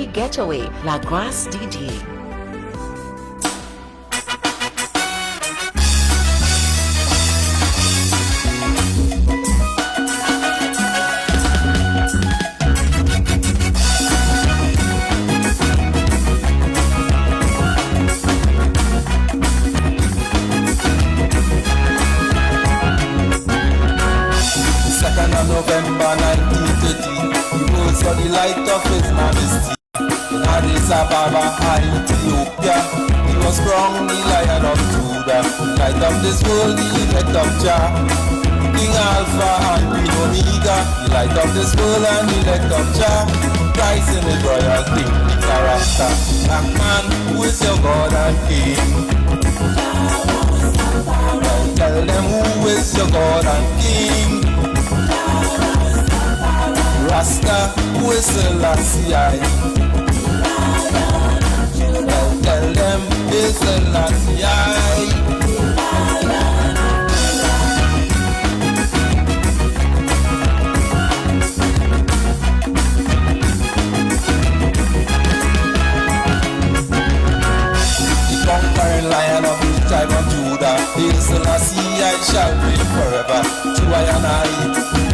Free Getaway, La Grâce DJ. November 1930, he rose for the light of his majesty. In Addis Ababa, Ethiopia, he was crowned the Lion of Judah, light of this world, the elect of Jah. King Alpha and Queen Omega, the light of this world and the elect of Jah. Christ in his royal king, character. Black man, who is your God and King? Tell them who is your God and King. Rasta, who is Selassie? Tell them is Selassie. Conquering Lion of the tribe of Judah, Hail Selassie, I shall reign forever. To I and I,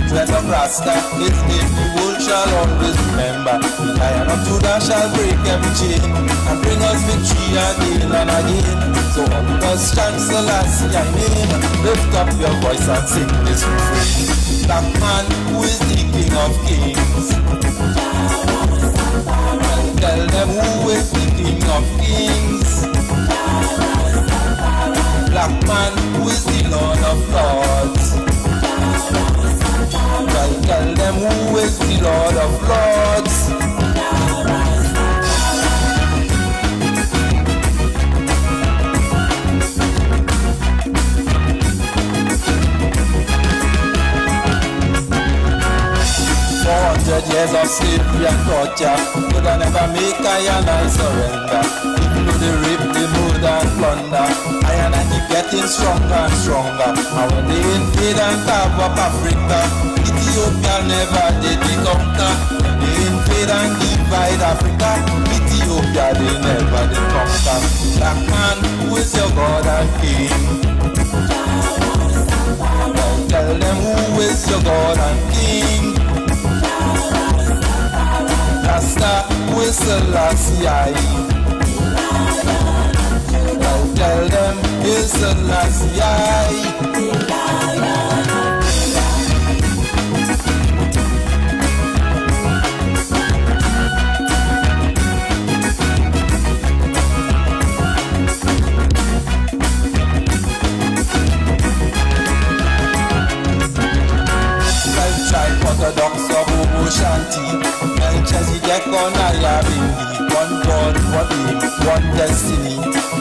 friend of Rasta, his name the world shall always remember. The Lion of Judah shall break every chain and bring us victory again and again. So all us chant Selassie, I name. Lift up your voice and sing this refrain. Black man, who is the King of Kings? Tell them who is the King of Kings. Black man, who is the Lord of Lords? Well, tell them who is the Lord of Lords? Years of slavery and torture could I never make I and I surrender. Even though they rape, they murder and plunder, I and I keep getting stronger and stronger. And when they invade and carve up Africa, Ethiopia never did they conquer. When they invade and divide Africa, Ethiopia they never did conquer. Black man, who is your God and King? Well, tell them who is your God and King? Rasta, who is Selassie? I'll tell them is Selassie. Orthodox of Shanti, Melchizedek get on Ayabindi. One God, one aim, one destiny.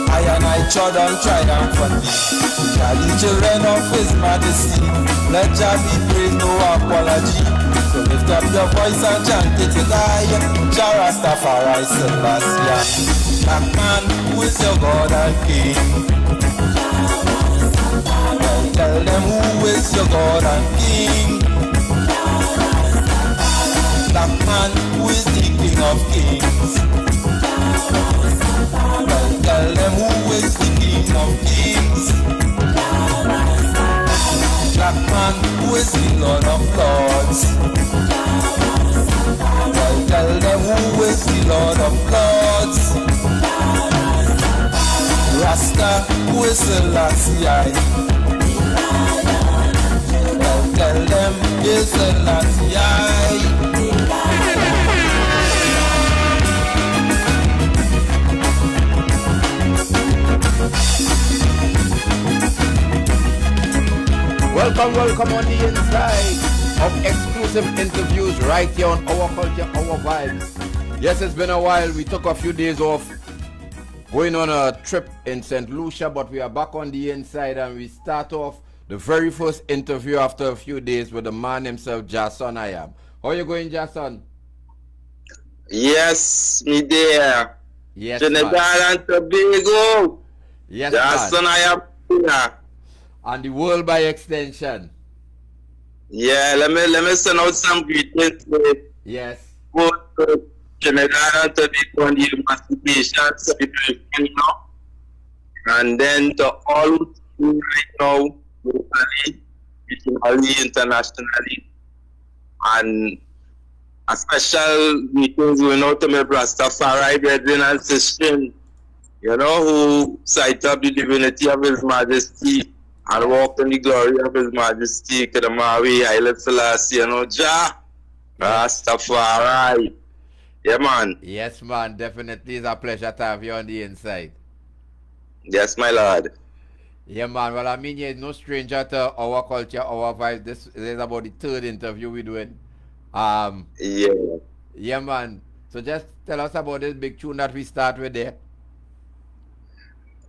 I and I trod on triumphantly. We are the children of His Majesty. Let Jah be praised, no apology. So lift up your voice and chant it with I. Jah Rastafari Selassie. Black man, who is your God and King? Well, tell them who is your God and King? Black man, who is the King of Kings? Well, tell them who is the King of Kings? Black man, who is the Lord of Lords? Well, tell them who is the Lord of Lords? Rasta, who is Selassie? Well, tell them is Selassie. Welcome on the inside of exclusive interviews right here on Our Culture, Our Vibes. Yes, it's been a while. We took a few days off going on a trip in St. Lucia, but we are back on the inside and we start off the very first interview after a few days with the man himself, Jahson I am. How are you going, Jahson? Yes, me there. Yes, Trinidad and Tobago. Yes, Jahson I am here. And the world by extension. Yeah, let me send out some greetings. Yes. Trinidad and Tobago on the emancipation celebration, you know. And then to all who right now, locally, regionally, internationally, and a special meetings going out to my Rastafari brethren and sisters, you know, who cite up the divinity of His Majesty and walk in the glory of His Majesty, Kedamawi, Haile Selassie, you know, Jah, Rastafari. Yeah, man. Yes, man. Definitely, it's a pleasure to have you on the inside. Yes, my lord. Yeah, man. Well, I mean, you're no stranger to our culture, our vibes. This is about the third interview we're doing. Yeah. Yeah, man. So just tell us about this big tune that we start with there.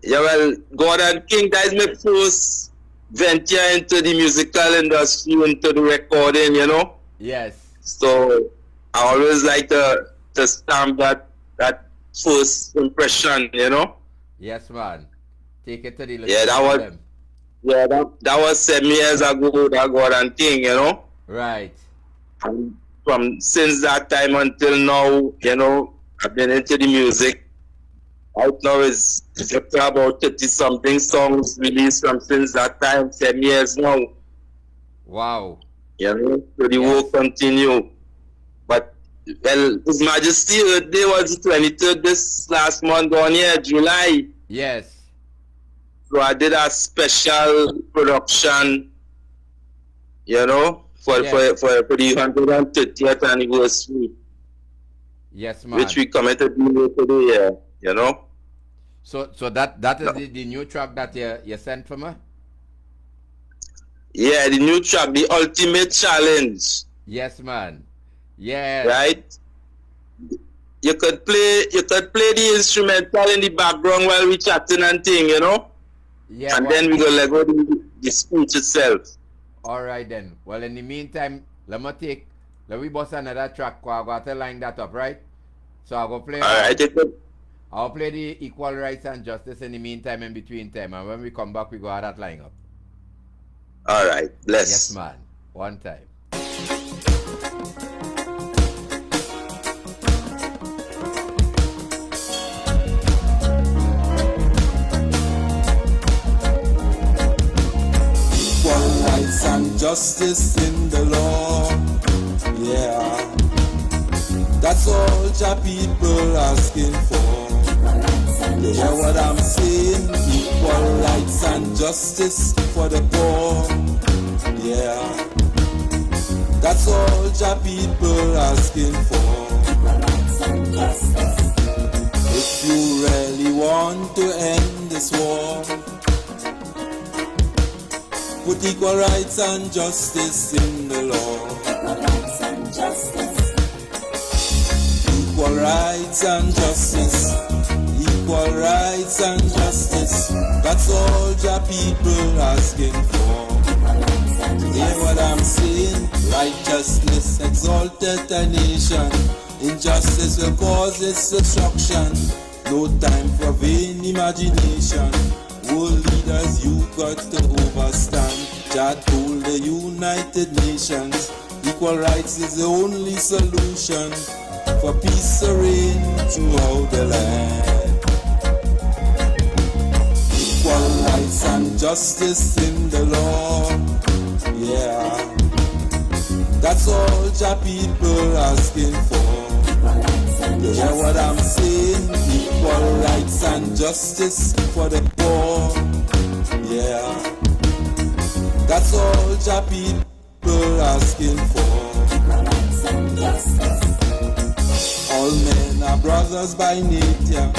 Yeah, well, God and King, that is my first venture into the musical industry, into the recording, you know. Yes. So I always like to stamp that first impression, you know. Yes, man. Take it to the yeah, that was 7 years ago, that God and King, you know. Right. And from since that time until now, you know, I've been into the music. Right now is about 30-something songs released from since that time, 7 years now. Wow. You know, so the work continue. But, well, His Majesty Earth Day was the 23rd this last month on here, July. Yes. So I did a special production, you know, for the 130th anniversary. Yes, man. Which we committed today, you know. So that is the new track that you sent for me? Yeah, the new track, The Ultimate Challenge. Yes, man. Yeah. Right? You could play the instrumental in the background while we chatting and thing, you know? Yeah. And then we go let go the speech itself. Alright then. Well, in the meantime, let me bust another track. I got to line that up, right? So I'll go play. Alright, I'll play the Equal Rights and Justice in the meantime and between time. And when we come back, we go have that line up. Alright, bless. Yes, man. One time. Equal rights and justice in the law. Yeah. That's all Jah people asking for. You hear what I'm saying? Equal rights and justice for the poor. Yeah. That's all Jah people asking for. If you really want to end this war, put equal rights and justice in the law. Equal rights and justice. Equal rights and justice. That's all Jah people asking for. Hear what I'm saying? Righteousness exalted a nation. Injustice will cause its destruction. No time for vain imagination. World leaders, you got to overstand. Jah told the United Nations, equal rights is the only solution for peace to reign throughout the land. Equal rights and justice in the law. Yeah, that's all Jah people asking for. You hear what I'm saying? Equal rights and justice for the poor. Yeah, that's all Jah people asking for. All men are brothers by nature,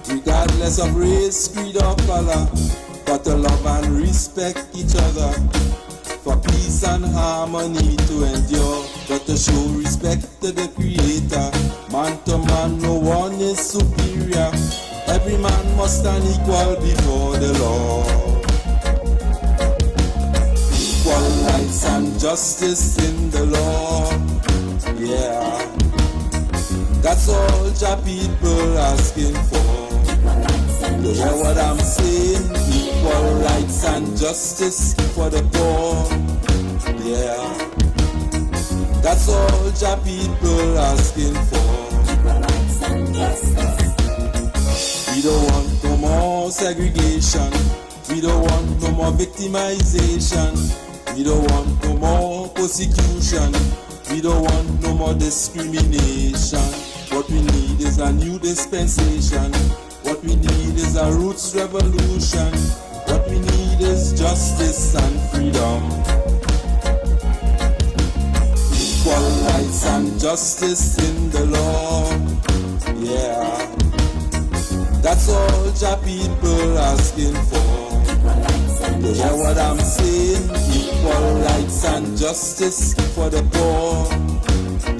regardless of race, creed or color. Got to love and respect each other, for peace and harmony to endure. Got to show respect to the Creator. Man to man, no one is superior. Every man must stand equal before the law. Equal rights and justice in the law. Yeah, that's all Jah people asking for. You hear what I'm saying? Equal rights and justice for the poor. Yeah, that's all Jah people asking for. segregation. We don't want no more victimization. We don't want no more persecution. We don't want no more discrimination. What we need is a new dispensation. What we need is a roots revolution. What we need is justice and freedom. Equal rights and justice in the law. Yeah. That's all Jah people asking for. You hear what I'm saying? Equal rights and justice for the poor.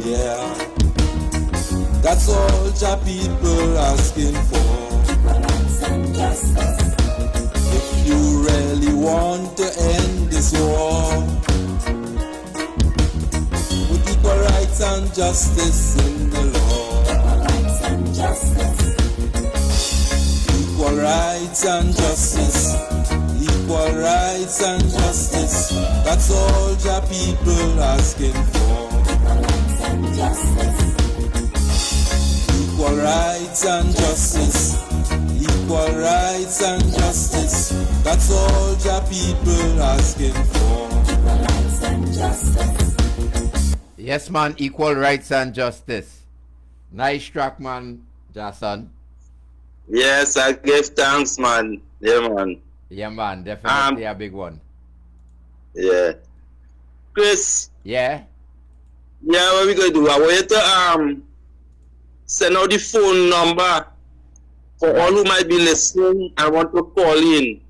Yeah. That's all Jah people asking for. Equal rights and justice. If you really want to end this war, with equal rights and justice in the law. Equal rights and justice. Equal rights and justice. Equal rights and justice. That's all Jah people asking for. Equal rights and justice. Equal rights and justice. Equal rights and justice. That's all Jah people asking for. Equal rights and justice. Yes, man. Equal rights and justice. Nice track, man. Jahson. Yes, I give thanks, man. Yeah, man. Yeah, man. Definitely a big one. Yeah. Chris. Yeah. Yeah, what we gonna do? I want you to send out the phone number for all who might be listening and want to call in.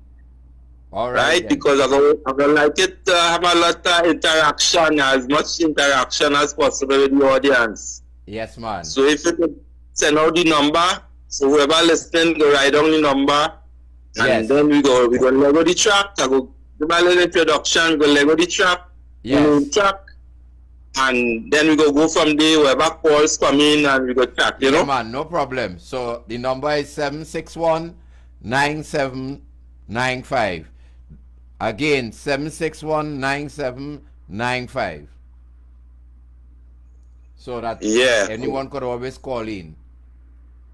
All right. Right? Because I would like it to have a lot of interaction, as much interaction as possible with the audience. Yes, man. So if you could send out the number, so whoever listening go write down the number, and then we go Lego the track. I go give a little introduction, go Lego the track, track, and then we go from there. Whoever calls come in and we go track. You know, man, no problem. So the number is 761-9795. Again, 761-9795. So that anyone could always call in.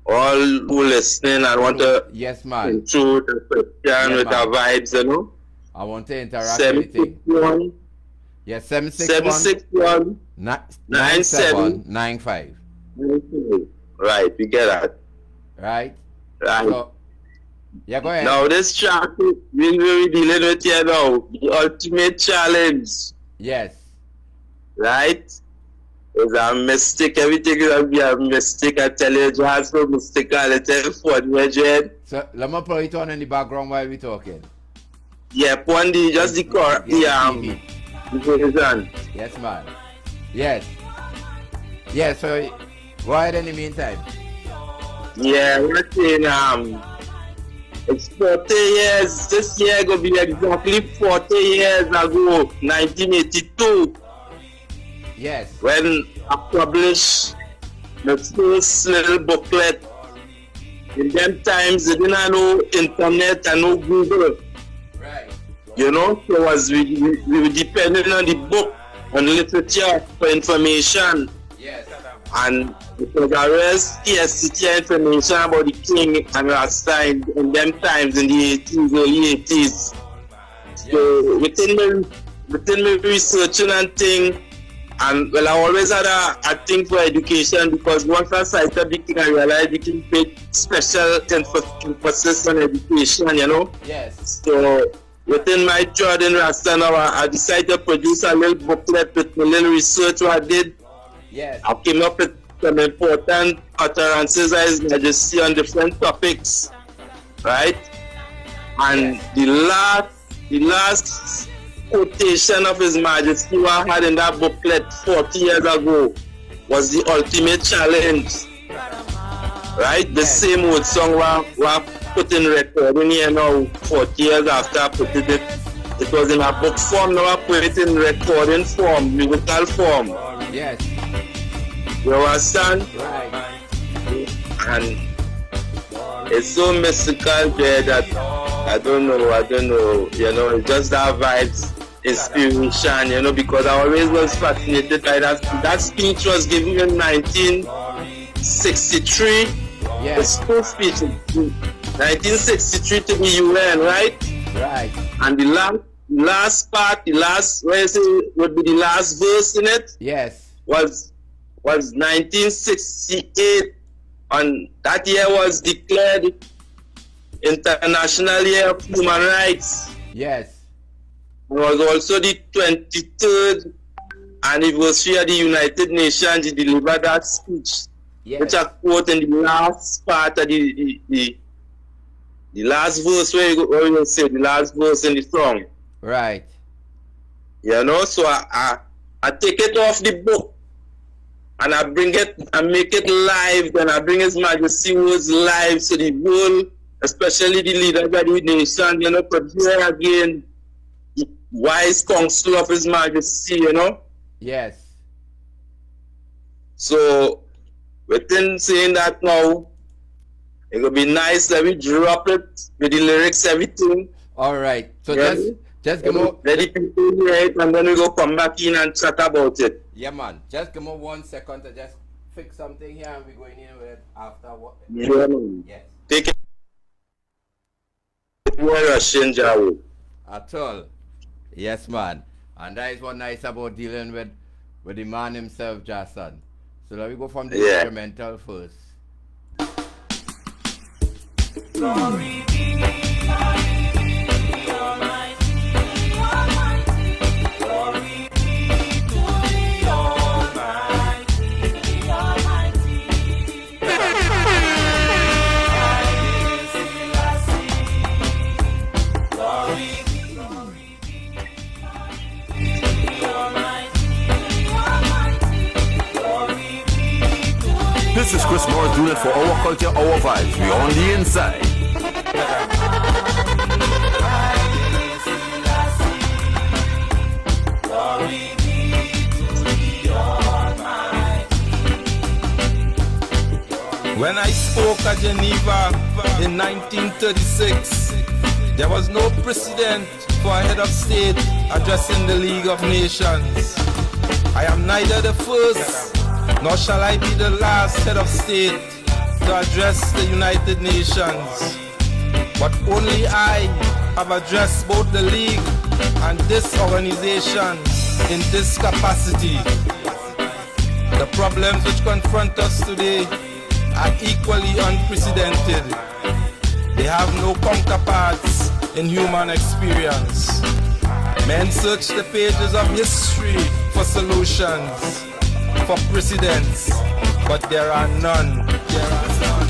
All who listening and want to intro the question with our vibes, you know. I want to interact with you. Yes, 761 9795. Right, we get that. Right. So, yeah, go ahead. Now this track we're dealing with here now, the ultimate challenge. Yes. Right? It's a mistake. Everything is going to be a mistake. I tell you, just for mistake. I tell you, for the so let me put it on in the background while we're talking. Yeah, put on just the core. The yes, man. Yes. Yeah, so go ahead in the meantime. Yeah, we're saying it's 40 years. This year going to be exactly 40 years ago, 1982. Yes. When I published the first little booklet, in them times they didn't know internet and no Google. Right. You know, so we were depending on the book, on literature for information. Yes. And because there was scarcity information about the king and Rasta in them times, in the 80s, early 80s. So within me researching and thing, and well, I always had a thing for education, because once I cited the king, I realized the king paid special emphasis on education, you know. Yes. So within my Jordan Rasta now, I decided to produce a little booklet with a little research what I did. Yes. I came up with some important utterances as Majesty on different topics, right? And the last quotation of His Majesty what I had in that booklet 40 years ago was the ultimate challenge, right? The same old song we put in recording here now 40 years after I put it. It was in a book form, now I put it in recording form, musical form. Yes. You understand? Right. And it's so mystical there that I don't know, you know, it's just that vibes, inspiration, you know, because I always was fascinated by that. That speech was given in 1963. Yes. The school speech 1963 to the UN, right? Right. And the last part, where would be the last verse in it? Yes. Was 1968, and that year was declared International Year of Human Rights. Yes. It was also the 23rd anniversary of the United Nations. He delivered that speech, yes, which I quote in the last part of the last verse where you say the last verse in the song. Right. You know, so I take it off the book and I bring it and make it live, and I bring His Majesty words live so the world, especially the leaders of the nation, you know, could hear again the wise counsel of His Majesty, you know. Yes. So within saying that now, it would be nice that we drop it with the lyrics, everything. All right. So yeah, just give me. Let the people hear it, and then we go come back in and chat about it. Yeah, man. Just give me 1 second to just fix something here, and we're going in with it after what? Yeah, man. Yes. Take it. We're rushing, Jawo. At all. Yes, man. And that is what nice about dealing with the man himself, Jahson. So let me go from the instrumental first. Glory be, Almighty, Almighty. Glory be to the Almighty, Almighty. Glory be, Almighty, Almighty. Glory be to the This is Chris Morris doing it for our culture, our vibes. We on the inside. When I spoke at Geneva in 1936, there was no precedent for a head of state addressing the League of Nations. I am neither the first, nor shall I be the last head of state to address the United Nations. But only I have addressed both the League and this organization in this capacity. The problems which confront us today are equally unprecedented. They have no counterparts in human experience. Men search the pages of history for solutions, for precedents, but there are none. There are none.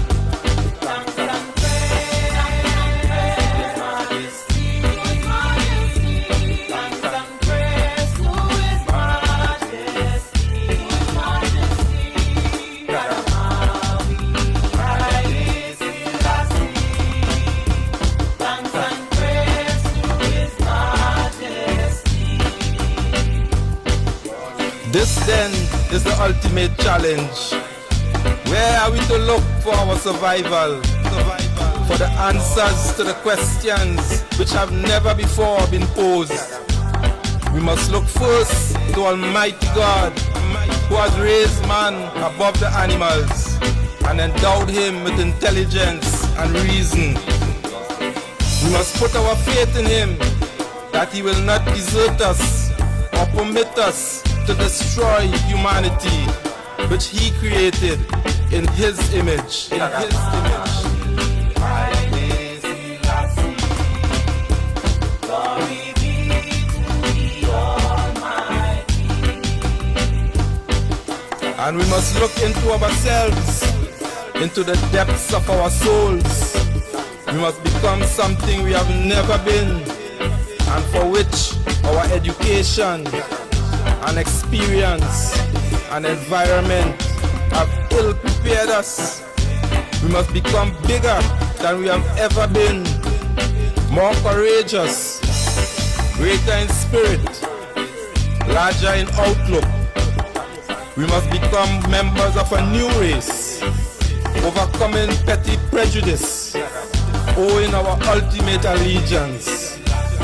This then is the ultimate challenge. Where are we to look for our survival? For the answers to the questions which have never before been posed. We must look first to Almighty God, who has raised man above the animals and endowed him with intelligence and reason. We must put our faith in him that he will not desert us or permit us to destroy humanity, which he created in his image. In his image. And we must look into ourselves, into the depths of our souls. We must become something we have never been, and for which our education and experience and environment have ill prepared us. We must become bigger than we have ever been, more courageous, greater in spirit, larger in outlook. We must become members of a new race, overcoming petty prejudice, owing our ultimate allegiance,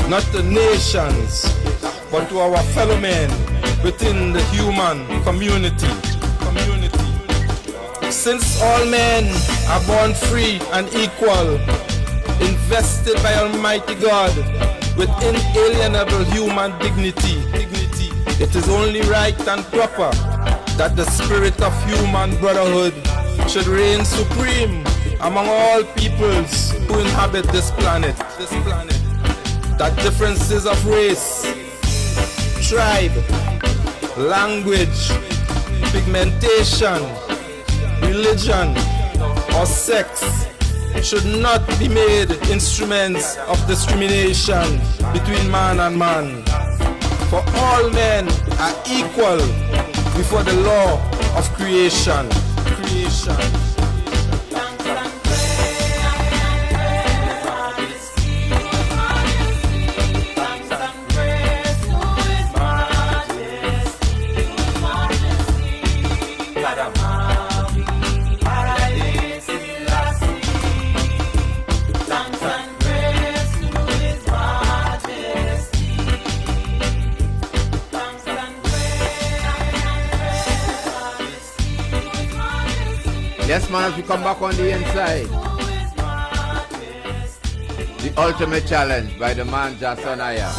not to nations, but to our fellow men within the human community. Since all men are born free and equal, invested by Almighty God with inalienable human dignity. It is only right and proper that the spirit of human brotherhood should reign supreme among all peoples who inhabit this planet. That differences of race, tribe, language, pigmentation, religion, or sex should not be made instruments of discrimination between man and man. For all men are equal before the law of creation. Yes, man, as we come back on the inside. The ultimate challenge by the man Jahson Aya.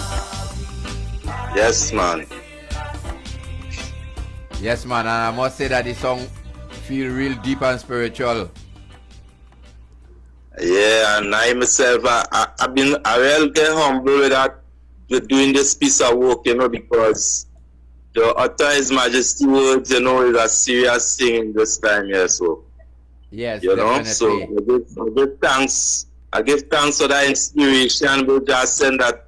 Yes, man. Yes, man, and I must say that the song feel real deep and spiritual. Yeah, and I myself, I really get humble with that, with doing this piece of work, you know, because the utter His Majesty words, you know, is a serious thing in this time here, so. Yes, you definitely. know, so I give thanks. I give thanks for that inspiration, but just saying that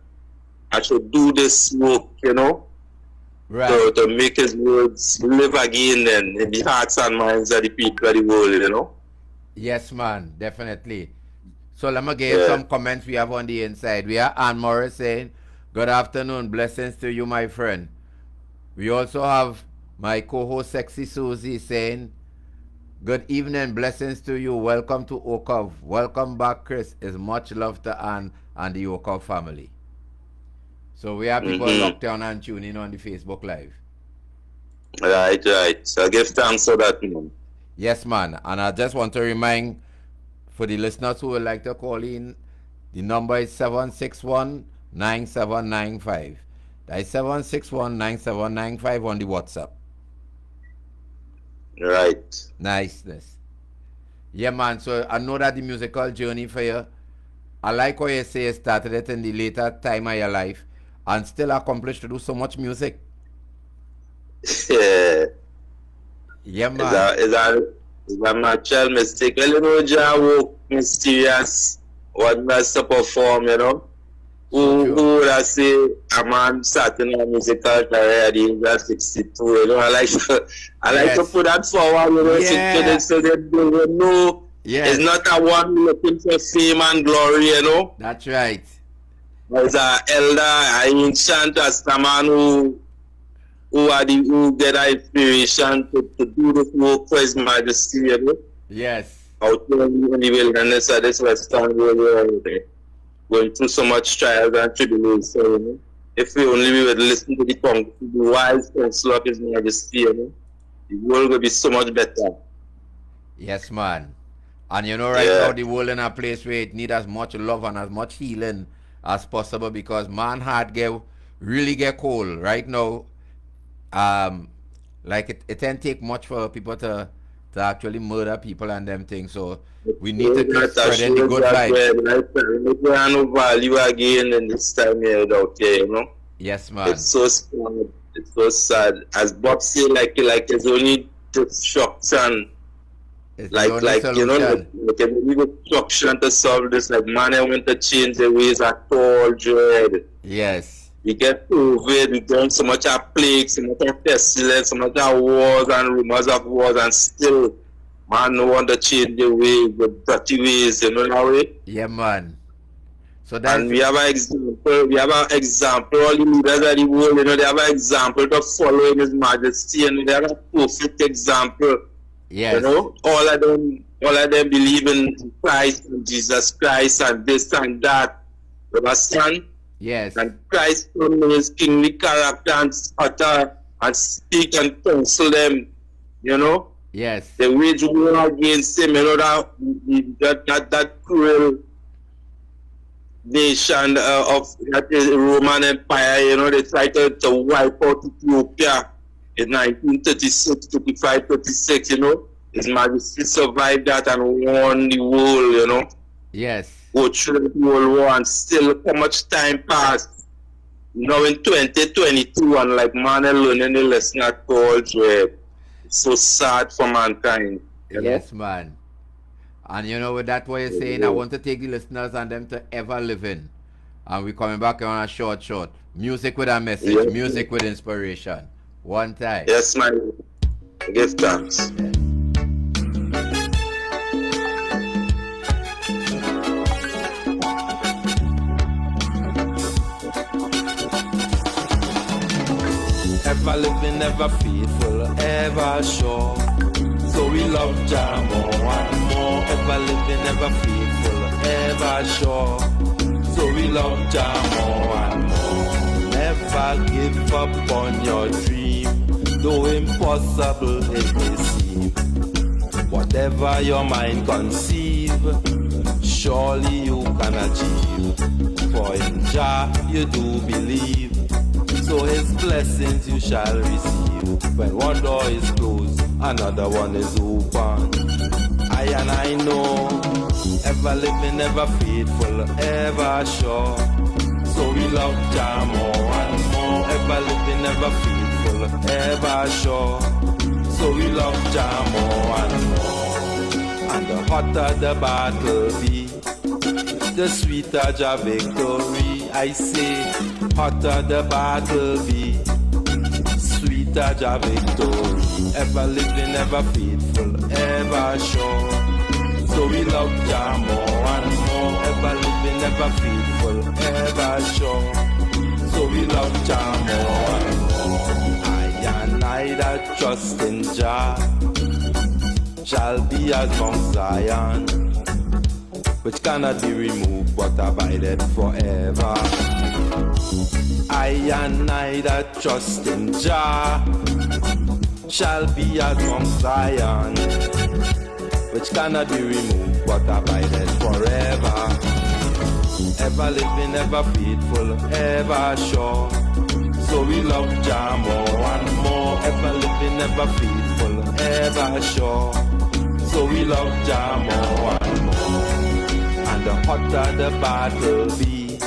I should do this work, you know, right. to make His words live again then in the hearts and minds of the people of the world, you know. Yes, man, definitely. So let me give some comments we have on the inside. We have Ann Morris saying, good afternoon, blessings to you, my friend. We also have my co-host Sexy Susie saying, good evening, blessings to you. Welcome to OCOV. Welcome back, Chris. Is much love to Ann and the OCOV family. So we have people locked on and tuning on the Facebook Live. Right. So I give thanks for that, man. Yes, man. And I just want to remind for the listeners who would like to call in, the number is 761-9795. That is 761-9795 on the WhatsApp. Right. Niceness. Yeah, man. So I know that the musical journey for you, I like what you say you started it in the later time of your life and still accomplished to do so much music. Yeah. Yeah, man. It's a natural mistake. Well, you know, Jah work mysterious. What must to perform, you know? Who would I say a man starting a musical career at the age of 62? You know, I like to put that forward, you know, so they know it's not a one looking for fame and glory, you know. That's right. There's an elder, an ancient Rastaman who get that inspiration to do this work for His Majesty, you know. Yes. Out there in the wilderness of this Western world, going through so much trials and tribulations, you know. If we only would listen to the wise counsel of His Majesty, you know, the world will be so much better. Yes, man. And you know, right now the world in a place where it needs as much love and as much healing as possible because man heart really get cold right now. Like it didn't take much for people to actually murder people and them things. So we need to keep spreading the good vibes. We have no value again in this time here out here, you know. Yes, man. It's so sad. It's so sad. As Bob said, like it's only destruction. It's like you know, like a destruction to solve this. Like man, I want to change the ways at all, dread. Yes. We get COVID, we get so much of plagues, so much of pestilence, so much of wars and rumors of wars, and still, man, no one to change the ways, the dirty ways, you know that way? Yeah, man. So that's... And we have an example, all the leaders of the world, you know, they have an example to follow in His Majesty, and they have a perfect example. Yes. You know, all of them believe in Christ and Jesus Christ and this and that. You understand? Yes. And Christ from His kingly character and utter and speak and counsel them, you know. Yes. They wage war against Him, you know, that cruel nation of the Roman Empire. You know, they tried to wipe out Ethiopia in 1936, 35, 36. You know, His Majesty survived that and won the world. You know. Yes. Go through the World War, and still how much time passed. Now in 2022, and like man learning the lesson at all, it's so sad for mankind. You know? Yes, man. And you know, with that what you're saying, I want to take the listeners and them to ever live in. And we're coming back on a short. Music with a message, music with inspiration. One time. Yes, man. Give thanks. Yeah. Ever living, ever faithful, ever sure. So we love Jah more and more. Ever living, ever faithful, ever sure. So we love Jah more and more. Never give up on your dream, though impossible it may seem. Whatever your mind conceive, surely you can achieve. For in Jah you do believe, so His blessings you shall receive. When one door is closed, another one is open. I know, ever living, ever faithful, ever sure. So we love Jah more and more. Ever living, ever faithful, ever sure. So we love Jah more and more. And the hotter the battle be, the sweeter Jah victory. I say, hotter the battle be, sweeter Jah victory. Ever living, ever faithful, ever sure. So we love Jah more and more. Ever living, ever faithful, ever sure. So we love Jah more and more. I and I that trust in Jah shall be as Mount Zion, which cannot be removed but abideth forever. I and I that trust in Jah shall be as Mount Zion, which cannot be removed but abideth forever. Ever living, ever faithful, ever sure. So we love Jah more and more. Ever living, ever faithful, ever sure. So we love Jah more and more. And the hotter the battle be,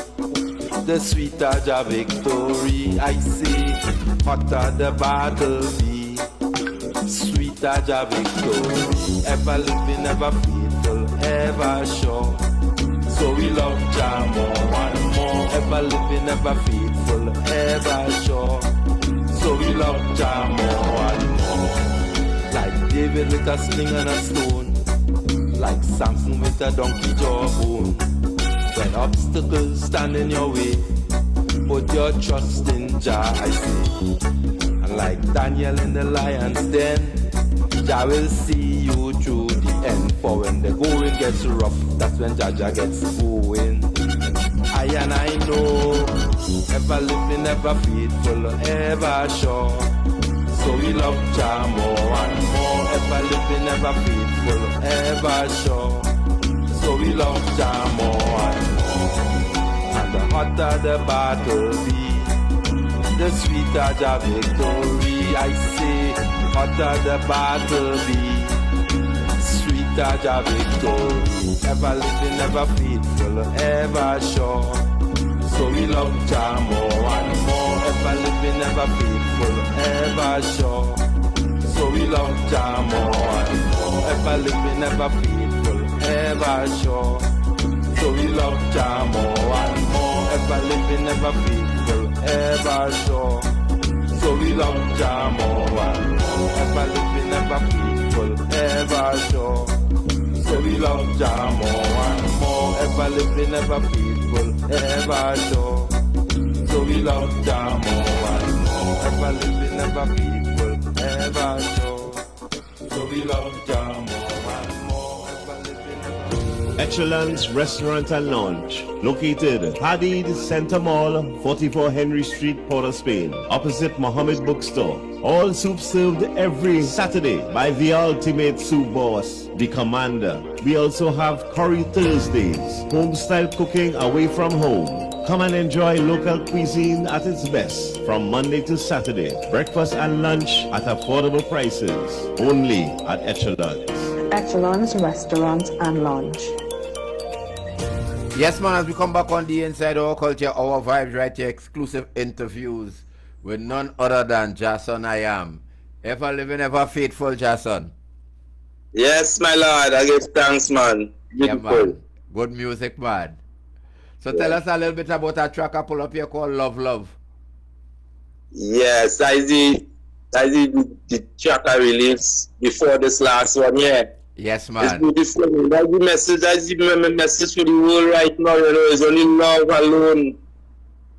the sweeter Jah victory. I say, hotter the battle be, sweeter Jah victory. Ever living, ever faithful, ever sure. So we love Jah more and more. Ever living, ever faithful, ever sure. So we love Jah more and more. Like David with a sling and a stone, like Samson with a donkey jawbone. When obstacles stand in your way, put your trust in Jah, I say. And like Daniel in the lion's den, Jah will see you through the end. For when the going gets rough, that's when Jah gets going. I and I know, ever living, ever faithful, ever sure. So we love Jah more and more. Ever living, ever faithful, ever sure. So we love Jah more and more. And the hotter the battle be, the sweeter Jah victory. I say, hotter the battle be, sweeter Jah victory. Ever living, ever faithful, ever sure. So we love Jah more and more. Ever living, ever faithful, ever sure. So we love Jah more and more. Ever living, ever faithful, ever sure. So we love Jah more and more. Ever living, ever faithful, ever sure. So we love Jah more and more. Ever living, ever faithful, ever sure. So we love Jah more and more. Ever living, ever faithful, ever sure. So we love Jah more and more. Ever living, ever faithful, ever sure. So we love Jah more and more. Ever living, ever Excellence Restaurant and Lounge, located Hadid Center Mall, 44 Henry Street, Port of Spain, opposite Mohammed Bookstore. All soup served every Saturday by the ultimate soup boss, the commander. We also have Curry Thursdays, home-style cooking away from home. Come and enjoy local cuisine at its best from Monday to Saturday. Breakfast and lunch at affordable prices. Only at Echelons. Echelons Restaurant and Lounge. Yes, man, as we come back on the Inside Our Culture, Our Vibes, right here, exclusive interviews with none other than Jahson I Am. Ever living, ever faithful, Jahson. Yes, my lord, I give thanks, man. Beautiful. Yeah, man. Good music, man. So tell us a little bit about that track I pull up here called Love Love. Yes, the track I released before this last one, yeah. Yes, man. It's beautiful. That's the message for the world right now, you know, it's only love alone.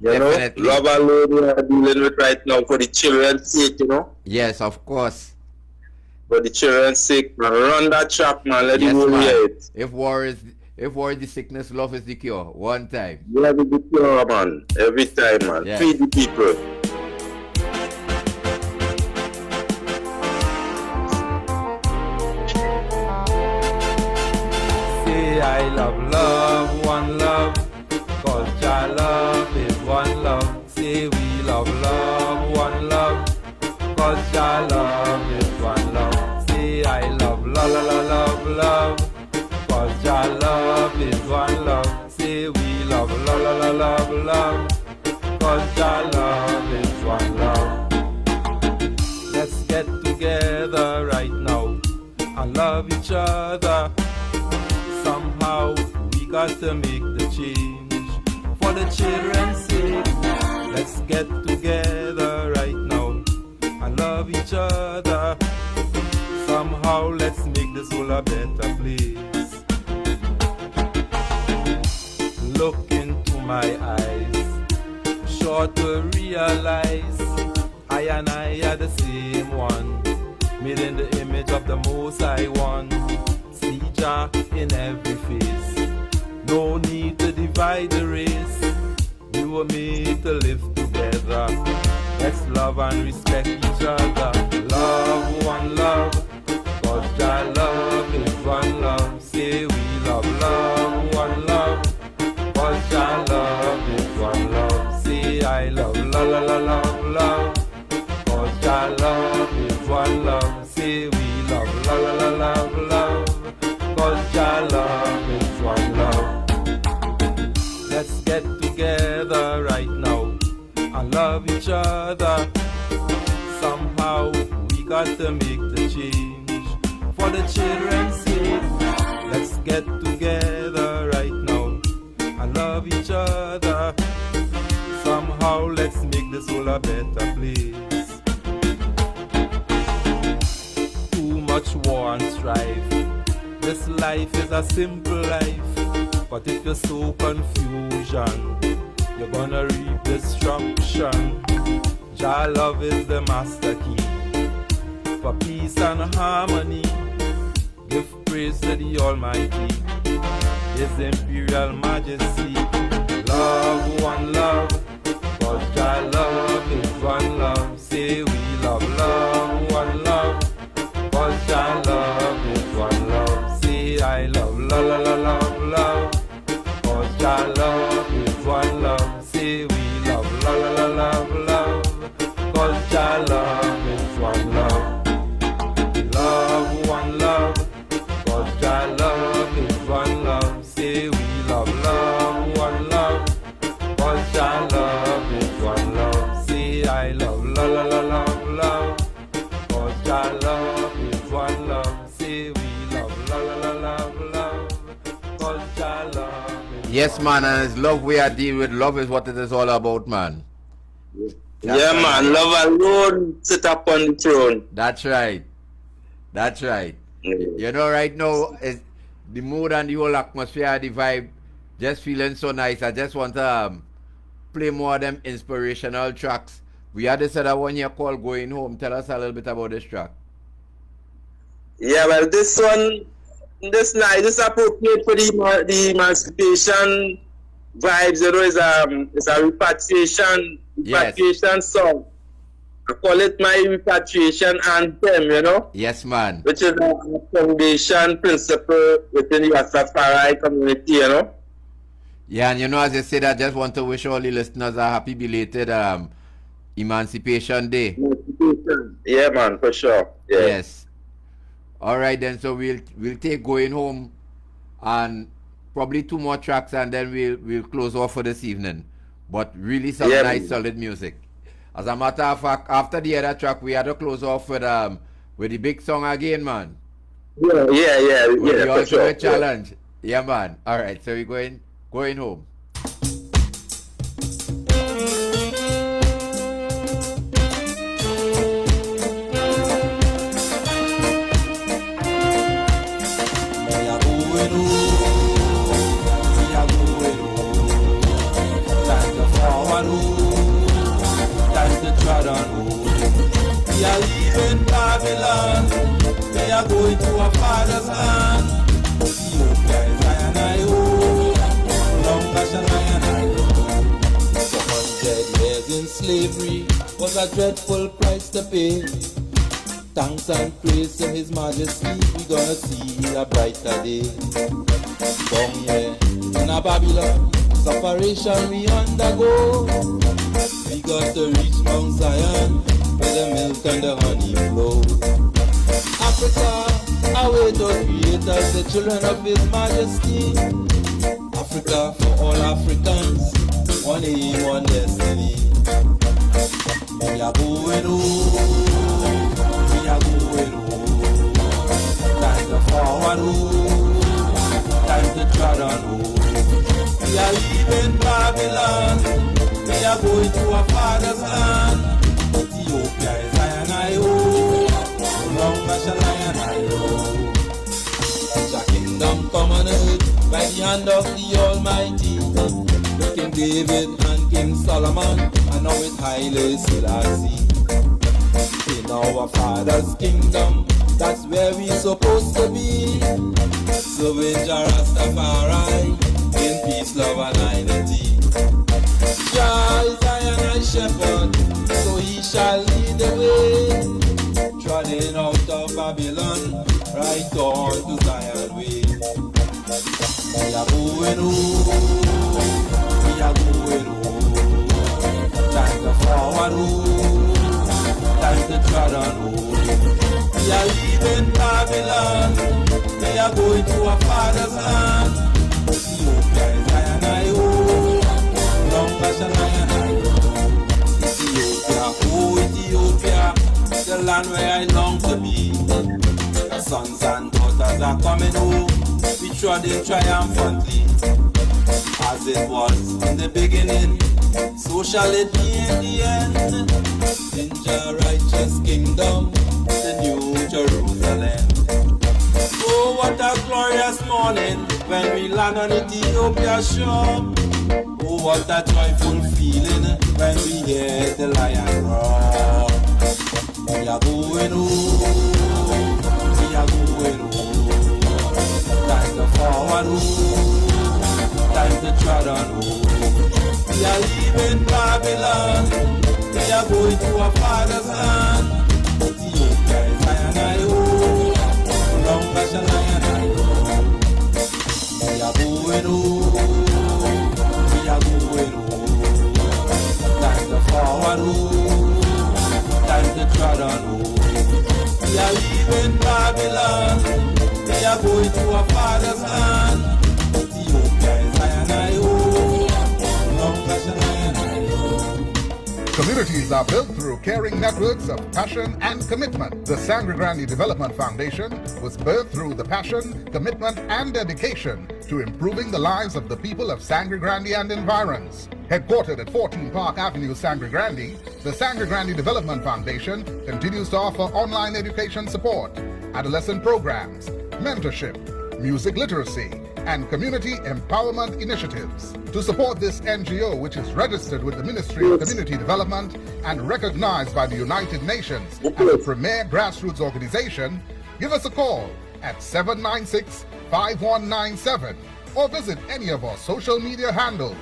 You Definitely. know, love alone we are dealing with right now for the children's sake, you know. Yes, of course. For the children's sake, man. Run that track, man. Let Yes, the world man. hear it. If war is the sickness, love is the cure. One time. Love is the cure, man. Every time, man. Yeah. Feed the people. Say I love, one love, cause Jah love is one love. Say we love, one love, cause Jah love is one love. Say I love, love, cause Jah love is one love. Say we love, love, cause Jah love is one love. Let's get together right now and love each other. Somehow we got to make the change for the children's sake. Let's get together right now and love each other. Somehow let's make this world a better place. Look into my eyes, sure to realize I and I are the same one, made in the image of the Most High One. See Jah in every face, no need to divide the race. We were made to live together. Let's love and respect each other. Love, one love, cause Jah love is one love. Say we love, one love, cause Jah love is one love. Say I love, love, cause Jah love is one love. Say we love, love, cause Jah love is one love. Let's get together right now and love each other. Somehow we got to make the change for the children's sake. Let's get together right now and love each other. Somehow let's make this world a better place. Too much war and strife. This life is a simple life, but if you sow confusion, you're gonna reap destruction. Jah love is the master key for peace and harmony. Give praise to the Almighty, His Imperial Majesty. Love, one love, cause Jah love is one love. Say we love, one love, cause Jah love is one love. Say I love, love, cause Jah love is one love. Say we love, love, cause Jah love is one love. Love, one love, cause Jah love is one love. Say we love, one love, cause Jah love is one love. Say I love, love, cause Jah love is one love. Say we love, love, cause Jah love is Yes, man, and it's love we are dealing with. Love is what it is all about, man. Yeah, man. Love alone sit up on the throne. That's right. That's right. You know, right now, the mood and the whole atmosphere, the vibe, just feeling so nice. I just want to play more of them inspirational tracks. We had this other one here called Going Home. Tell us a little bit about this track. Yeah, well, this one, this night, this is appropriate for the emancipation vibes. You know, it's a repatriation song. I call it my repatriation anthem, you know, Yes, man. which is a foundation principle within the Rastafari community, you know. Yeah, and you know, as I said, I just want to wish all the listeners a happy belated Emancipation Day. Yeah, man, for sure. Yeah. Yes. All right, then. So we'll take Going Home, and probably 2 more tracks, and then we'll close off for this evening. But really some Yeah, nice, man. solid music. As a matter of fact, after the other track, we had to close off with the big song again, man. Yeah, With the for Ultimate sure. Challenge. Yeah, man. All right, so we're going home. We are leaving Babylon. We are going to our father's land. Ethiopia is Zion, I oh. Long fashion Zion, I oh. 400 years in slavery was a dreadful price to pay. Thanks and praise to His Majesty, we gonna see a brighter day. Down here in a Babylon, separation we undergo. We got to reach Mount Zion, where the milk and the honey flow. Africa, away to create us the children of His Majesty. Africa for all Africans, one aim, one destiny. We are going home, we are going home. Time to forward home, time to trot on home. We are leaving Babylon. We are going to our father's land. Ethiopia is Zion, I oh. Long shall Zion, I oh. The kingdom come on earth by the hand of the Almighty. With King David and King Solomon, and now with Haile Selassie. In our father's kingdom, that's where we supposed to be. Serving Jah Rastafari in peace, love, and unity. Jah is Zion shepherd, so He shall lead the way. Trotting out of Babylon, right on to Zion way. We are going home, we are going home. Time to forward home, time to trot on home. We are leaving Babylon, we are going to our father's land. Ethiopia is Zion, I oh. Long fashion Zion, I oh. Ethiopia, oh Ethiopia, the land where I long to be. The sons and daughters are coming home, we trod in triumphantly. As it was in the beginning, so shall it be in the end. In the righteous kingdom, the new Jerusalem. Oh, what a glorious morning when we land on Ethiopia's shore. Oh, what a joyful feeling when we hear the lion roar. We are going home, we are going home. Time to forward home, time to trot on home. We are leaving Babylon, we are going to our father's land. Ethiopia is Zion, I oh. Long fashion Zion, I oh. We are going home, we are going home. Time to forward home, time to trot on home. We are leaving Babylon, we are going to our father's land. Ethiopia is Zion, I oh. Long fashion Zion, I oh. Communities are built through caring networks of passion and commitment. The Sangre Grande Development Foundation was birthed through the passion, commitment, and dedication to improving the lives of the people of Sangre Grande and environs. Headquartered at 14 Park Avenue, Sangre Grande, the Sangre Grande Development Foundation continues to offer online education support, adolescent programs, mentorship, music literacy, and community empowerment initiatives. To support this NGO, which is registered with the Ministry of Community Development and recognized by the United Nations as a premier grassroots organization, give us a call at 796-5197 or visit any of our social media handles.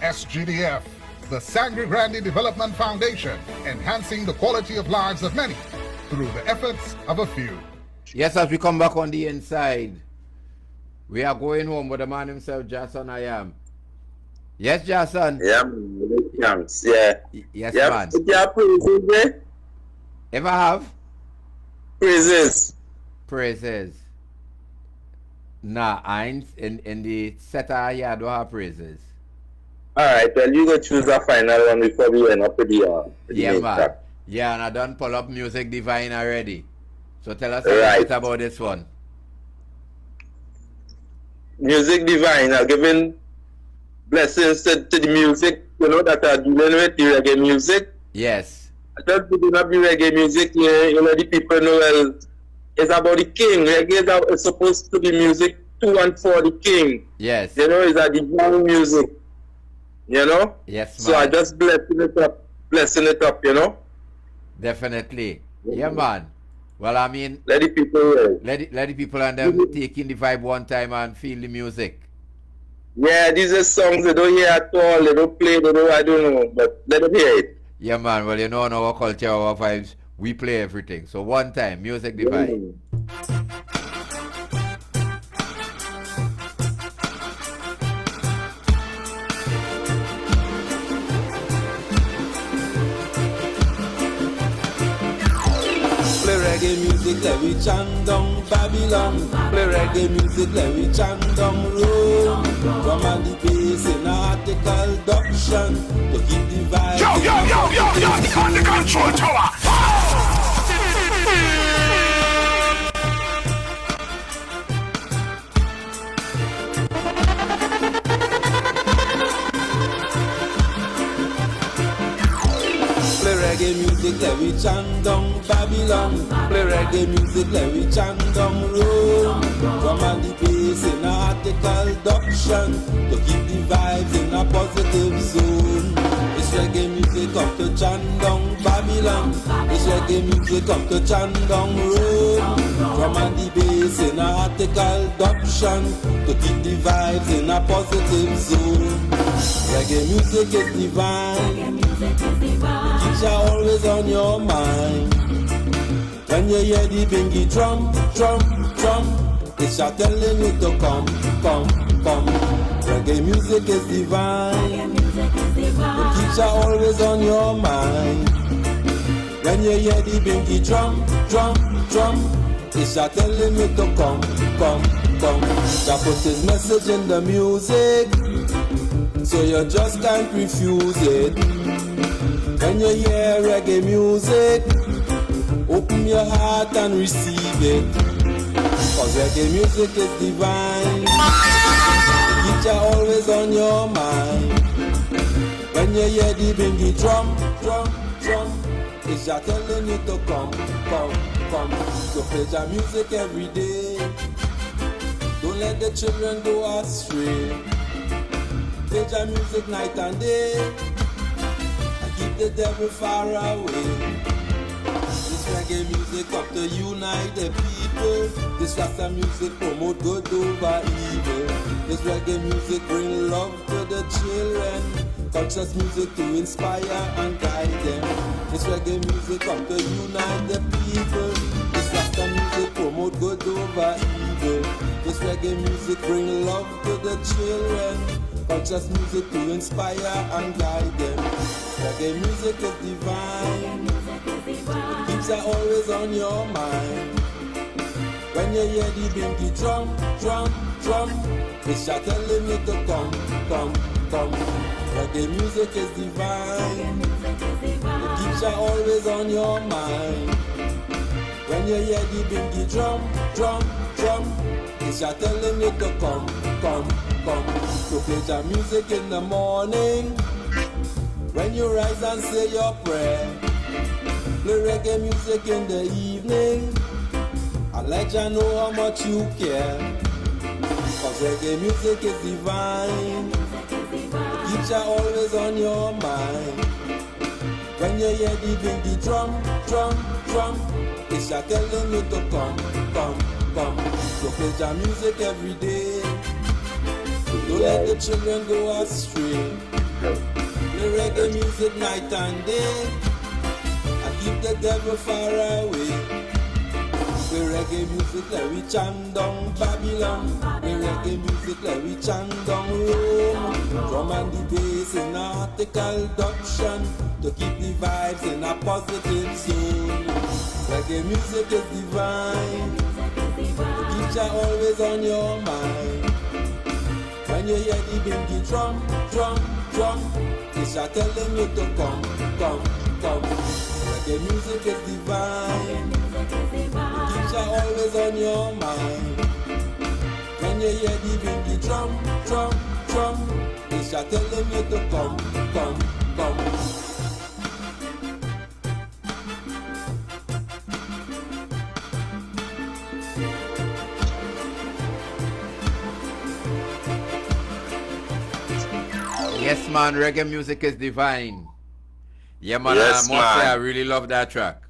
SGDF, The Sangre Grande Development Foundation, enhancing the quality of lives of many through the efforts of a few. Yes, as we come back on the inside, we are going home with the man himself, Jahson. I am. Yes, Jahson. Yeah, thanks. Yeah. Yes, yeah, man. Yeah, praises, eh? Ever have? Praises. Praises. Nah, I ain't in the setter here, I don't have praises. Alright, well, you go choose a final one before we end up with the Yeah, main man. track. Yeah, and I done pull up Music Divine already. So tell us a Right. bit about this one. Music Divine are giving blessings to the music, you know, that are dealing with the reggae music. Yes. I thought we do not be reggae music, you know, the people know, well, it's about the king. Reggae is supposed to be music to and for the king. Yes. You know, it's a divine music. You know? Yes, man. So I just blessing it up, you know? Definitely. Yeah, man. Well, I mean, let the people let the people and them take in the vibe one time and feel the music. Yeah, these are songs they don't hear at all, they don't play, they don't, I don't know, but let them hear it. Yeah, man. Well, you know, in our culture, our vibes, we play everything. So one time, Music Divine. Play reggae music, let we chant down Babylon. Play reggae music, let we chant down Rome. Drum and the bass in article adoption to keep the vibe. Yo, on the control tower. Play reggae music, let we chant down Babylon. Play reggae music, let we chant down Rome. Drum and the bass in article adoption to keep the vibes in a positive zone. It's reggae music up to chant down Babylon. It's reggae music up to chant down Rome. Drum and the bass in article adoption to keep the vibes in a positive zone. Reggae music is divine. Keeps you always on your mind. When you hear the bingy drum, drum, drum, it's a telling you to come, come, come. Reggae music is divine. It keeps you always on your mind. When you hear the bingy drum, drum, drum, it's a telling you to come, come, come. Jah put his message in the music, so you just can't refuse it. When you hear reggae music, open your heart and receive it. Cause reggae music is divine. It keeps you always on your mind. When you hear the bingy drum, drum, drum, it's just telling you to come, come, come. So play your music every day. Don't let the children go astray. Play your music night and day. Keep the devil far away. This reggae music up to unite the people. This Rasta music promote good over evil. This reggae music bring love to the children. Conscious music to inspire and guide them. This reggae music up to unite the people. This Rasta music promote good over evil. This reggae music bring love to the children. Conscious music to inspire and guide them. Reggae music is divine. It keeps you always on your mind. When you hear the bingy drum, drum, drum, it's just telling you to come, come, come. Reggae music is divine. It keeps you always on your mind. When you hear the bingy drum, drum, drum, it's just telling you to come, come, come. So play your music in the morning. When you rise and say your prayer. Play reggae music in the evening. And let you know how much you care. Cause reggae music is divine. It keeps you always on your mind. When you hear the bingy drum, drum, drum, it's just telling you to come, come, come. So play your music every day. Don't let the children go astray. play reggae music night and day. I keep the devil far away. Play reggae music like we chant down Babylon. Play reggae music like we chant down Rome. Drum and the bass in article adoption to keep the vibes in a positive zone. Reggae music is divine. Keep ya always on your mind. When you hear the bingy drum, drum, drum, it's ya telling you to come, come, come. Reggae music is divine. Keeps ya always on your mind. When you hear the bingy drum, drum, drum, it's ya telling you to come, come, come. Yes, man, reggae music is divine. Yeah, man, Yes, I must say I man. really love that track.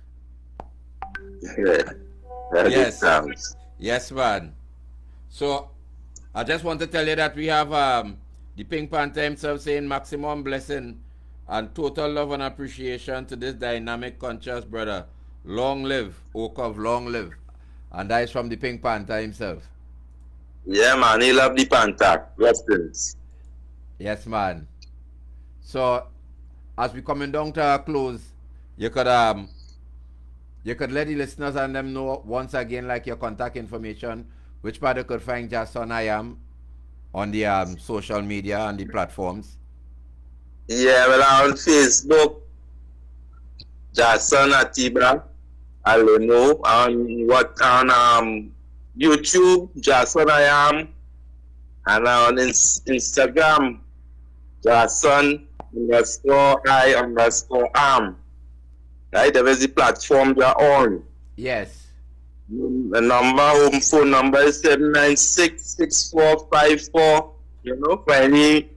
Yeah. Yes. Yes, man. So, I just want to tell you that we have the Pink Panther himself saying maximum blessing and total love and appreciation to this dynamic, conscious brother. Long live, OCOV, long live. And that is from the Pink Panther himself. Yeah, man, he love the Panther. Blessings. Yes, man. So, as we coming down to our close, you could let the listeners and them know once again, like your contact information, which part they could find Jahson I am on the social media and the platforms. Yeah, well, on Facebook, Jahson Atiba, I don't know. On YouTube, Jahson I am, and on Instagram, Jahson_I_am. Right, there is the platform they're on. Yes. The phone number is 796-6454. You know, for any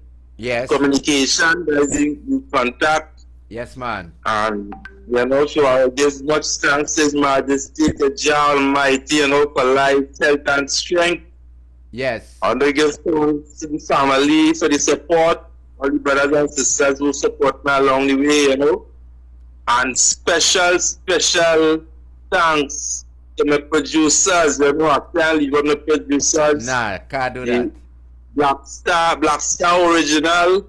communication, there's the contact. Yes, man. And, you know, so I give much thanks to His Majesty, the Jah Almighty, you know, for life, health, and strength. Yes. And I give thanks to the family for the support, all the brothers and sisters who support me along the way, you know. And special thanks to my producers, you know, I can't leave out my producers. Nah, can't do that. Black Star Original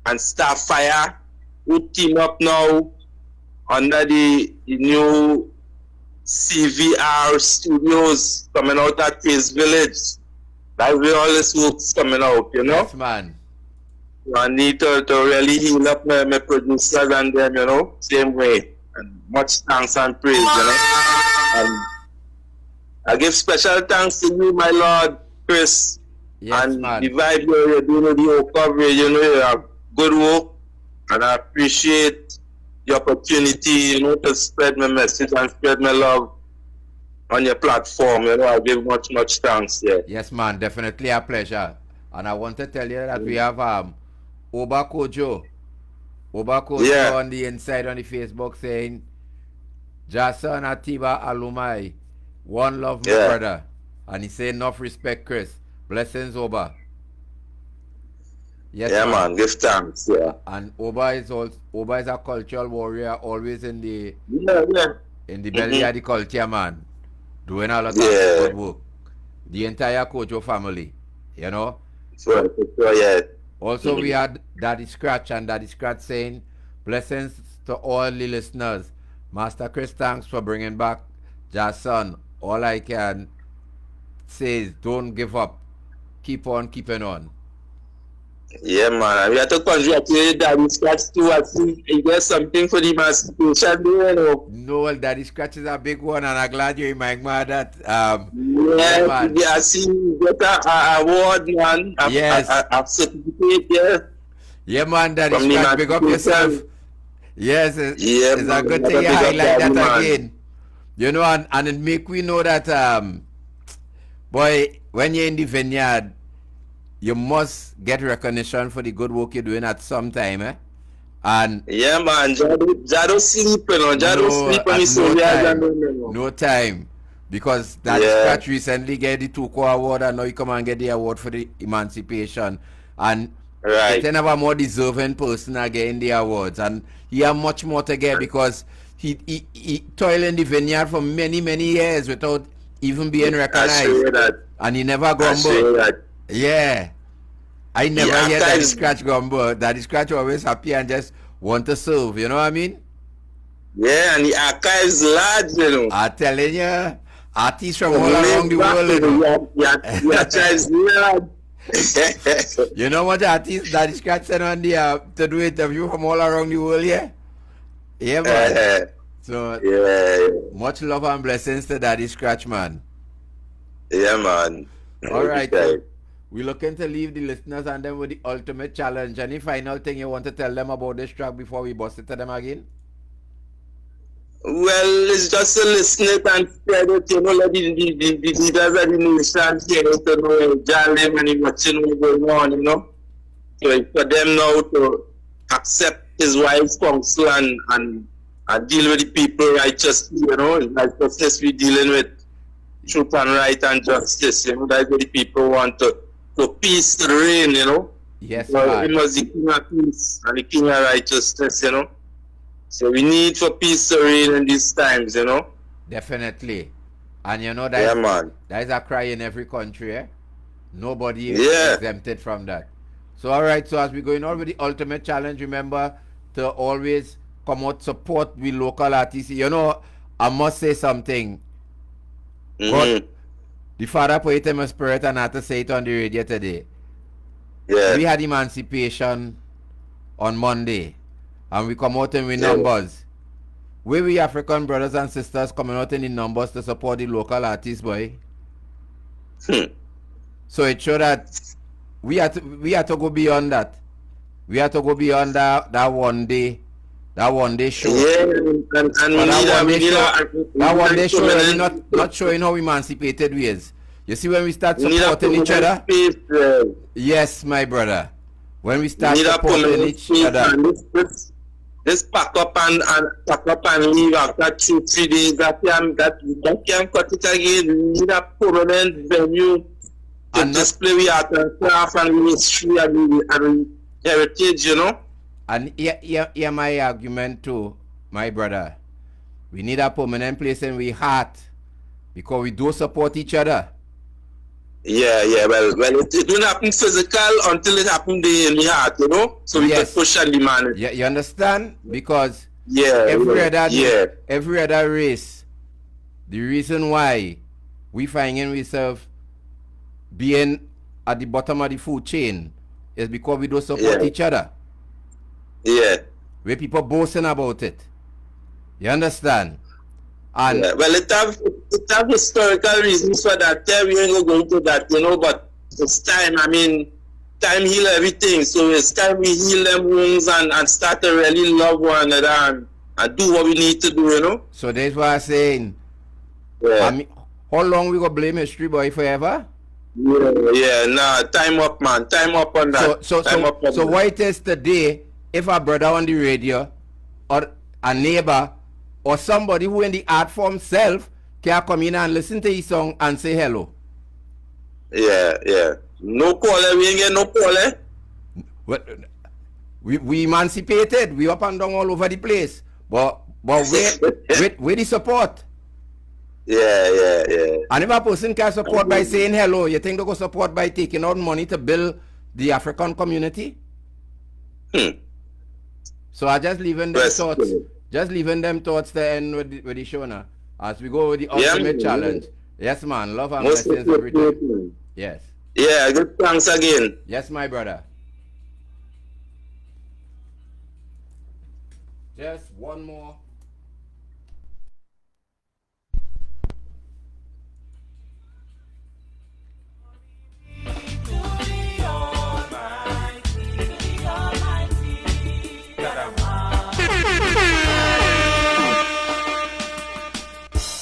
and Starfire, who team up now under the new CVR studios coming out at Face Village. That's where all this work's coming out, you know? Yes, man. I need to really heal up my producers and them, you know, same way. And much thanks and praise, you know. And I give special thanks to you, my Lord, Chris. Yes, and man. the vibe you're doing with the OCOV, you know, you have good work. And I appreciate the opportunity, you know, to spread my message and spread my love on your platform. You know, I give much thanks, yeah. Yes, man, definitely a pleasure. And I want to tell you that we have Oba Kojo on the inside on the Facebook saying, Jahson Atiba Alumai, one love, my brother. And he saying, enough respect, Chris. Blessings, Oba. Yes, yeah, man, give thanks, yeah. And Oba is a cultural warrior, always in the belly of the culture, man. Doing a lot of good work. The entire Kojo family, you know. Sure, yeah. Also, we had Daddy Scratch and Daddy Scratch saying, blessings to all the listeners. Master Chris, thanks for bringing back Jahson. All I can say is don't give up. Keep on keeping on. Yeah, man. We have to congratulate Daddy Scratch too. I think he does something for the emancipation, you know. No, Daddy Scratch is a big one, and I'm glad you remind me of that. Man. I see you get an award, man. Yes. A certificate, yeah. Yeah, man, Daddy Scratch, big up yourself. Yes, it's a good thing you highlight that again. You know, and it make we know that, boy, when you're in the vineyard, you must get recognition for the good work you're doing at some time, eh? And yeah, man, Jado sleep, you know. Jado sleep on his no time. Because Daddy Scratch recently get the Tuco award and now he come and get the award for the emancipation. And Right. They never more deserving person again in the awards, and he have much more to get because he toiled in the vineyard for many years without even being recognized, and he never grumbled. Yeah, I never hear Daddy Scratch grumble. Daddy Scratch always happy and just want to serve. You know what I mean? Yeah, and the archives large, you know. I'm telling you, artists from all around the world. The archives large. You know what artists Daddy Scratch sent on the to do interview from all around the world, yeah? Yeah, man. So, much love and blessings to Daddy Scratch, man. Yeah, man. All right. So we're looking to leave the listeners and then with the ultimate challenge. Any final thing you want to tell them about this track before we bust it to them again? Well, it's just to listen it and spread it, you know, like the leaders of the nation, you know, to know Jahson and watching what's going on, you know. So it's for them now to accept his wife's counsel and deal with the people righteously, you know. Righteousness we're dealing with truth and right and justice, you know. That's what the people want to peace to reign, you know. Yes, so he was the king of peace and the king of righteousness, you know. So we need for peace to reign in these times, you know. Definitely. And you know that that is a cry in every country, eh? Nobody is exempted from that. So all right, so as we're going on with the ultimate challenge, remember to always come out support with local artists. You know, I must say something. God, the Father put it in my spirit and I had to say it on the radio today. Yeah. We had emancipation on Monday. And we come out in with numbers. We African brothers and sisters coming out in the numbers to support the local artists, boy. So it showed that we have to go beyond that. We have to go beyond that one day show. Yeah, and that one day show is not showing how emancipated we is. You see when we start supporting each other? Yes, my brother. When we start supporting each other. This pack up and leave after 2-3 days. That can cut it again. We need a permanent venue to display we art and craft and history and heritage, you know. And here my argument too, my brother. We need a permanent place in we heart because we do support each other. Yeah. Well, it don't happen physical until it happen in the heart, you know. So we can push and demand it. Yeah, you understand? Because every other race, the reason why we finding ourselves being at the bottom of the food chain is because we don't support each other. Yeah. Where people boasting about it. You understand? And well, it have historical reasons for that. We ain't going to that, you know, but it's time. I mean, time heal everything. So it's time we heal them wounds and start to really love one another and do what we need to do, you know. So that's what I'm saying. Yeah. I mean, how long we gonna blame history, boy, forever? Yeah, nah, time up, man. Time up on that. So what it is today, if a brother on the radio or a neighbor or somebody who in the art form self can come in and listen to his song and say hello. Yeah. No call, we ain't get no call, We emancipated. We up and down all over the place. But where the support? Yeah. And if a person can support by saying hello, you think they go support by taking out money to build the African community? So I just leaving them thoughts. Just leaving them thoughts to end with the show now. As we go with the ultimate challenge. Yes, man. Love and blessings every time. Yes. Yeah, good thanks again. Yes, my brother. Just one more.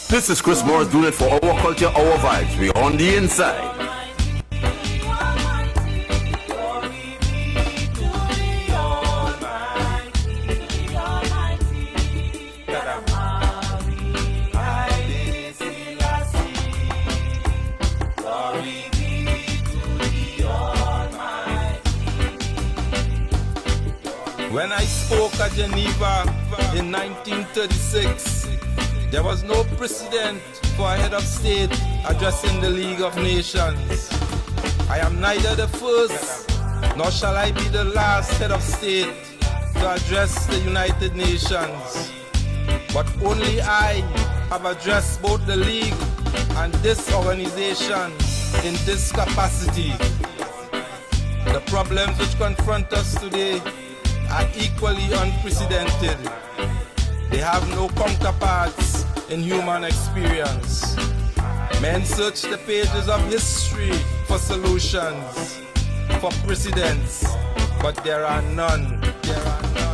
This is Chris Morris doing it for our culture, our vibes. We on the inside. When I spoke at Geneva in 1936, there was no precedent for a head of state addressing the League of Nations. I am neither the first, nor shall I be the last head of state to address the United Nations. But only I have addressed both the League and this organization in this capacity. The problems which confront us today are equally unprecedented. They have no counterparts in human experience. Men search the pages of history for solutions, for precedents, but there are none. There are none.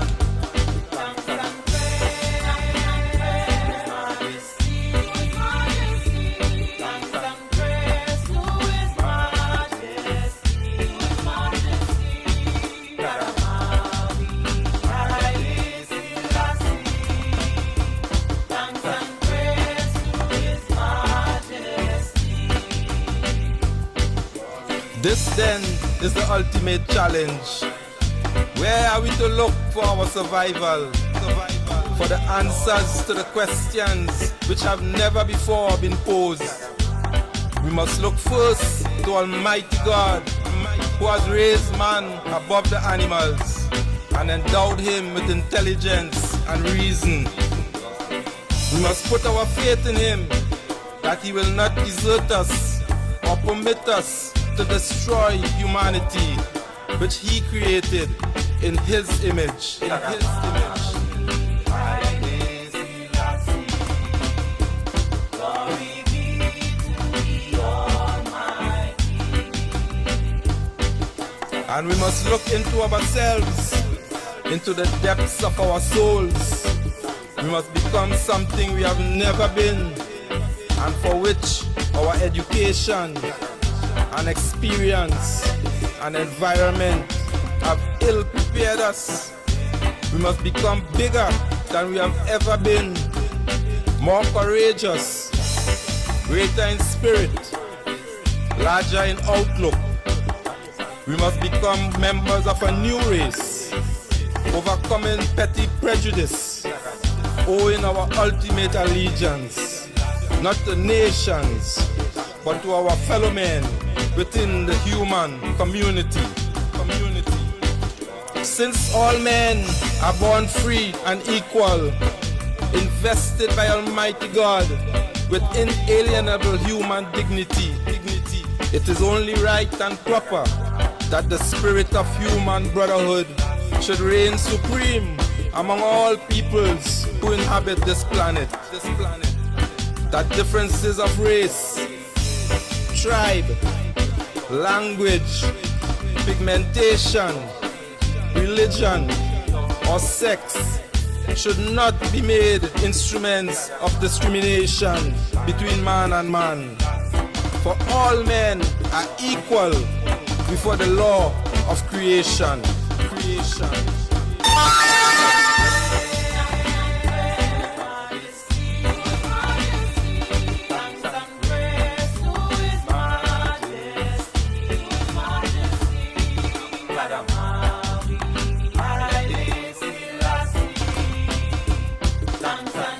This then is the ultimate challenge. Where are we to look for our survival? For the answers to the questions which have never before been posed. We must look first to Almighty God, who has raised man above the animals and endowed him with intelligence and reason. We must put our faith in him that he will not desert us or permit us to destroy humanity, which he created in his image. In his image. And we must look into ourselves, into the depths of our souls. We must become something we have never been, and for which our education and experience and environment have ill prepared us. We must become bigger than we have ever been, more courageous, greater in spirit, larger in outlook. We must become members of a new race, overcoming petty prejudice, owing our ultimate allegiance, not to nations, but to our fellow men within the human community. Since all men are born free and equal, invested by Almighty God with inalienable human dignity, it is only right and proper that the spirit of human brotherhood should reign supreme among all peoples who inhabit this planet. That differences of race, tribe, language, pigmentation, religion, or sex should not be made instruments of discrimination between man and man. For all men are equal before the law of creation.